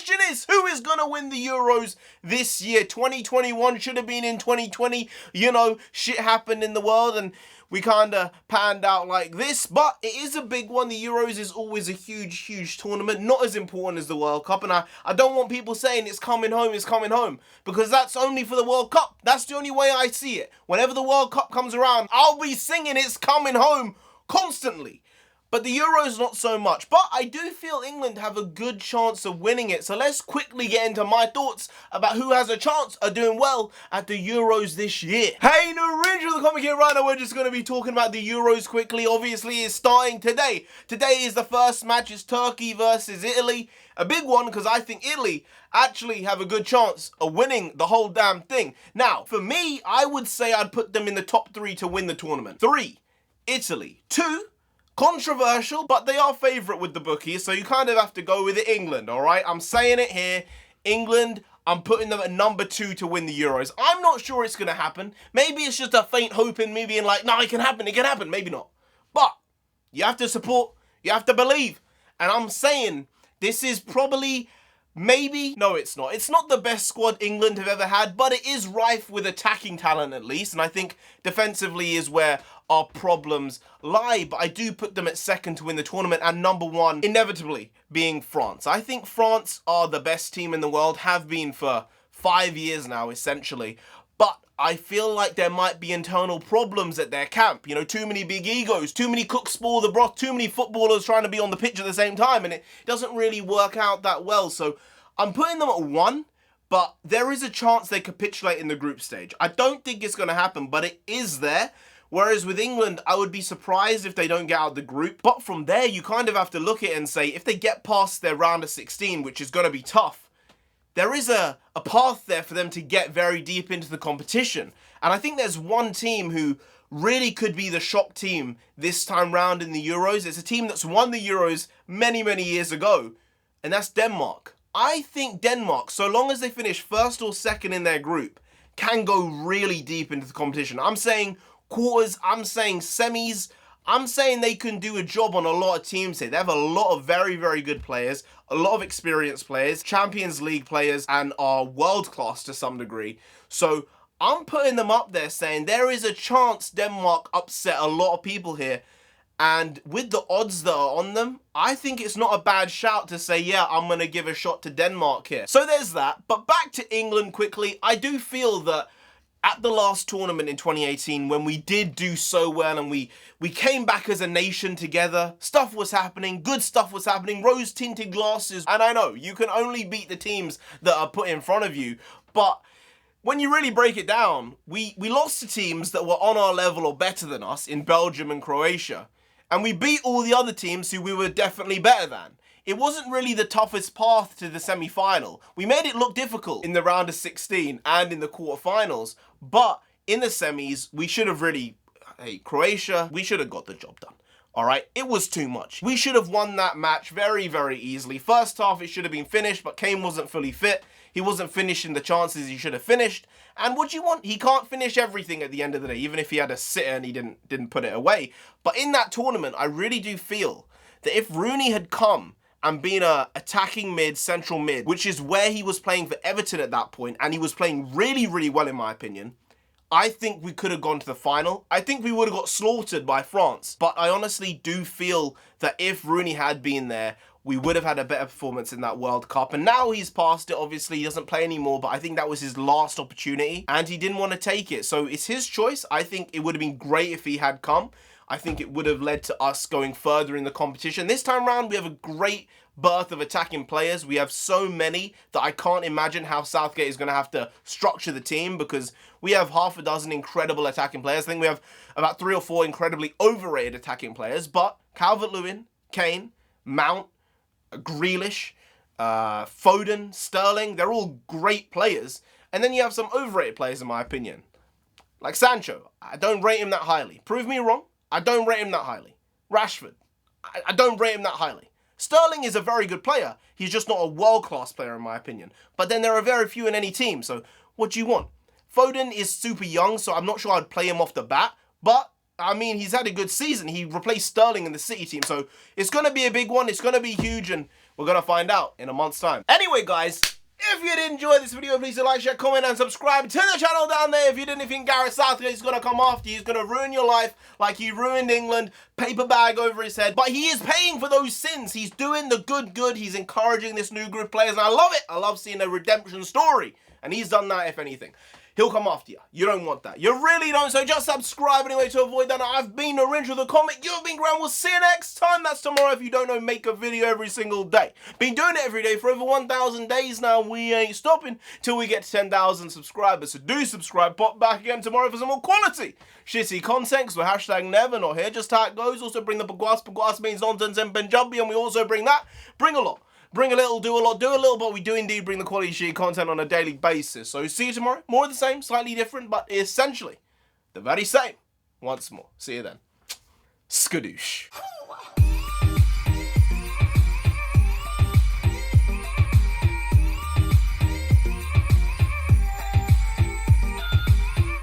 question is, who is going to win the Euros this year? 2021 should have been in 2020. You know, shit happened in the world and we kind of panned out like this, but it is a big one. The Euros is always a huge tournament, not as important as the World Cup, and I don't want people saying it's coming home, because that's only for the World Cup. That's the only way I see it. Whenever the World Cup comes around, I'll be singing it's coming home constantly. But the Euros, not so much. But I do feel England have a good chance of winning it. So let's quickly get into my thoughts about who has a chance of doing well at the Euros this year. Hey, NarendraTheComic here. Right now, we're just going to be talking about the Euros quickly. Obviously, it's starting today. Today is the first match. It's Turkey versus Italy. A big one, because I think Italy actually have a good chance of winning the whole damn thing. Now, for me, I would say I'd put them in the top 3 to win the tournament. 3, Italy. 2, controversial, but they are favourite with the bookies, so you kind of have to go with it, England, alright? I'm saying it here, England, I'm putting them at number 2 to win the Euros. I'm not sure it's going to happen. Maybe it's just a faint hope in me being like, no, it can happen, maybe not. But you have to support, you have to believe, and I'm saying this is probably, maybe, no it's not. It's not the best squad England have ever had, but it is rife with attacking talent at least, and I think defensively is where our problems lie, but I do put them at 2nd to win the tournament, and number 1 inevitably being France. I think France are the best team in the world, have been for 5 years now essentially, but I feel like there might be internal problems at their camp. You know, too many big egos, too many cooks spoil the broth, too many footballers trying to be on the pitch at the same time, and it doesn't really work out that well. So I'm putting them at 1, but there is a chance they capitulate in the group stage. I don't think it's going to happen, but it is there. Whereas with England, I would be surprised if they don't get out of the group. But from there, you kind of have to look at it and say, if they get past their round of 16, which is going to be tough, there is a path there for them to get very deep into the competition. And I think there's one team who really could be the shock team this time round in the Euros. It's a team that's won the Euros many years ago, and that's Denmark. I think Denmark, so long as they finish 1st or 2nd in their group, can go really deep into the competition. I'm saying quarters, I'm saying semis, I'm saying they can do a job on a lot of teams here. They have a lot of very good players, a lot of experienced players, Champions League players, and are world class to some degree. So I'm putting them up there saying there is a chance Denmark upset a lot of people here. And with the odds that are on them, I think it's not a bad shout to say, yeah, I'm going to give a shot to Denmark here. So there's that. But back to England quickly, I do feel that at the last tournament in 2018, when we did do so well and we came back as a nation together, stuff was happening, good stuff was happening, rose-tinted glasses. And I know, you can only beat the teams that are put in front of you, but when you really break it down, we lost to teams that were on our level or better than us in Belgium and Croatia. And we beat all the other teams who we were definitely better than. It wasn't really the toughest path to the semi-final. We made it look difficult in the round of 16 and in the quarterfinals, but in the semis, we should have really, hey, Croatia, we should have got the job done. All right, it was too much. We should have won that match very easily. First half, it should have been finished, but Kane wasn't fully fit. He wasn't finishing the chances he should have finished. And what do you want? He can't finish everything at the end of the day, even if he had a sitter and he didn't put it away. But in that tournament, I really do feel that if Rooney had come and been a attacking mid, central mid, which is where he was playing for Everton at that point, and he was playing really well in my opinion, I think we could have gone to the final. I think we would have got slaughtered by France. But I honestly do feel that if Rooney had been there, we would have had a better performance in that World Cup. And now he's past it, obviously, he doesn't play anymore, but I think that was his last opportunity, and he didn't want to take it. So it's his choice. I think it would have been great if he had come. I think it would have led to us going further in the competition. This time around, we have a great birth of attacking players. We have so many that I can't imagine how Southgate is going to have to structure the team, because we have half a dozen incredible attacking players. I think we have about 3 or 4 incredibly overrated attacking players, but Calvert-Lewin, Kane, Mount, Grealish, Foden, Sterling, they're all great players. And then you have some overrated players, in my opinion. Like Sancho, I don't rate him that highly. Prove me wrong, I don't rate him that highly. Rashford, I don't rate him that highly. Sterling is a very good player. He's just not a world-class player, in my opinion. But then there are very few in any team, so what do you want? Foden is super young, so I'm not sure I'd play him off the bat. But, I mean, he's had a good season. He replaced Sterling in the City team, so it's going to be a big one. It's going to be huge, and We're gonna find out in a month's time. Anyway, guys, if you did enjoy this video, please like, share, comment, and subscribe to the channel down there. If you didn't think Gareth Southgate is going to come after you, he's going to ruin your life like he ruined England, paper bag over his head. But he is paying for those sins. He's doing the good. He's encouraging this new group of players, and I love it. I love seeing a redemption story. And he's done that, if anything. He'll come after you. You don't want that. You really don't. So just subscribe anyway to avoid that. I've been NarendraTheComic. You've been Graham. We'll see you next time. That's tomorrow. If you don't know, make a video every single day. Been doing it every day for over 1,000 days now. We ain't stopping till we get to 10,000 subscribers. So do subscribe. Pop back again tomorrow for some more quality shitty content. So hashtag never not here. Just how it goes. Also bring the Pagwas. Pagwas means nonsense in Punjabi. And we also bring that. Bring a lot. Bring a little, do a lot, do a little, but we do indeed bring the quality shit content on a daily basis. So see you tomorrow. More of the same, slightly different, but essentially the very same. Once more. See you then. Skadoosh.